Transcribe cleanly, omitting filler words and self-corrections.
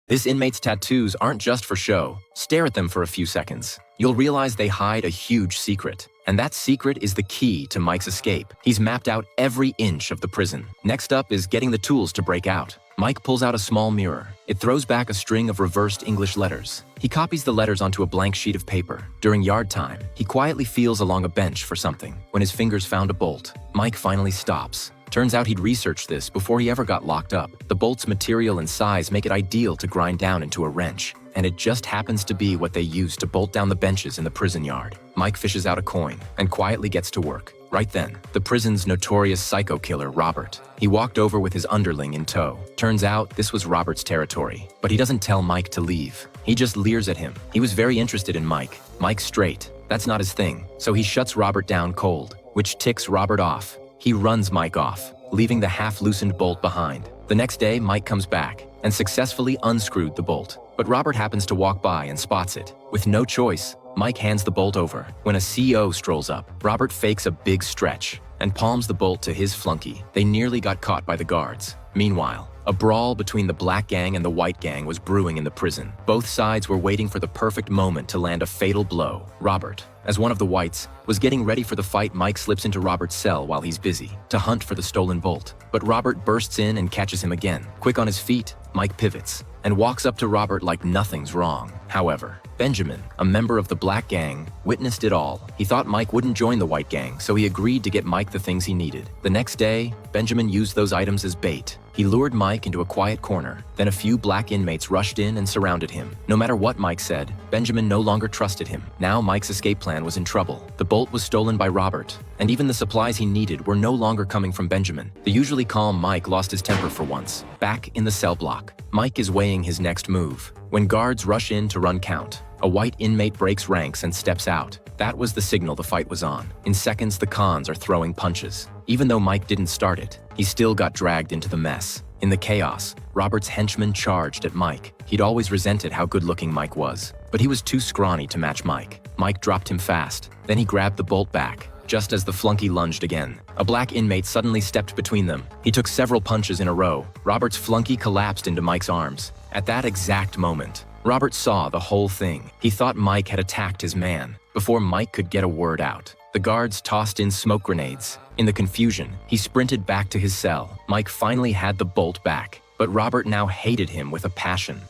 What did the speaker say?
This inmate's tattoos aren't just for show. Stare at them for a few seconds. You'll realize they hide a huge secret. And that secret is the key to Mike's escape. He's mapped out every inch of the prison. Next up is getting the tools to break out. Mike pulls out a small mirror. It throws back a string of reversed English letters. He copies the letters onto a blank sheet of paper. During yard time, he quietly feels along a bench for something. When his fingers found a bolt, Mike finally stops. Turns out he'd researched this before he ever got locked up. The bolt's material and size make it ideal to grind down into a wrench, and it just happens to be what they use to bolt down the benches in the prison yard. Mike fishes out a coin and quietly gets to work. Right then, the prison's notorious psycho killer, Robert. He walked over with his underling in tow. Turns out this was Robert's territory, but he doesn't tell Mike to leave. He just leers at him. He was very interested in Mike. Mike's straight. That's not his thing. So he shuts Robert down cold, which ticks Robert off. He runs Mike off, leaving the half-loosened bolt behind. The next day, Mike comes back and successfully unscrewed the bolt. But Robert happens to walk by and spots it. With no choice, Mike hands the bolt over. When a CO strolls up, Robert fakes a big stretch and palms the bolt to his flunky. They nearly got caught by the guards. Meanwhile, a brawl between the black gang and the white gang was brewing in the prison. Both sides were waiting for the perfect moment to land a fatal blow. Robert, as one of the whites, was getting ready for the fight. Mike slips into Robert's cell while he's busy to hunt for the stolen bolt. But Robert bursts in and catches him again. Quick on his feet, Mike pivots and walks up to Robert like nothing's wrong. However, Benjamin, a member of the black gang, witnessed it all. He thought Mike wouldn't join the white gang, so he agreed to get Mike the things he needed. The next day, Benjamin used those items as bait. He lured Mike into a quiet corner. Then a few black inmates rushed in and surrounded him. No matter what Mike said, Benjamin no longer trusted him. Now Mike's escape plan was in trouble. The bolt was stolen by Robert, and even the supplies he needed were no longer coming from Benjamin. The usually calm Mike lost his temper for once. Back in the cell block, Mike is weighing his next move when guards rush in to run count. A white inmate breaks ranks and steps out. That was the signal the fight was on. In seconds, the cons are throwing punches. Even though Mike didn't start it, he still got dragged into the mess. In the chaos, Robert's henchmen charged at Mike. He'd always resented how good-looking Mike was, but he was too scrawny to match Mike. Mike dropped him fast. Then he grabbed the bolt back, just as the flunky lunged again. A black inmate suddenly stepped between them. He took several punches in a row. Robert's flunky collapsed into Mike's arms. At that exact moment, Robert saw the whole thing. He thought Mike had attacked his man. Before Mike could get a word out, the guards tossed in smoke grenades. In the confusion, he sprinted back to his cell. Mike finally had the bolt back, but Robert now hated him with a passion.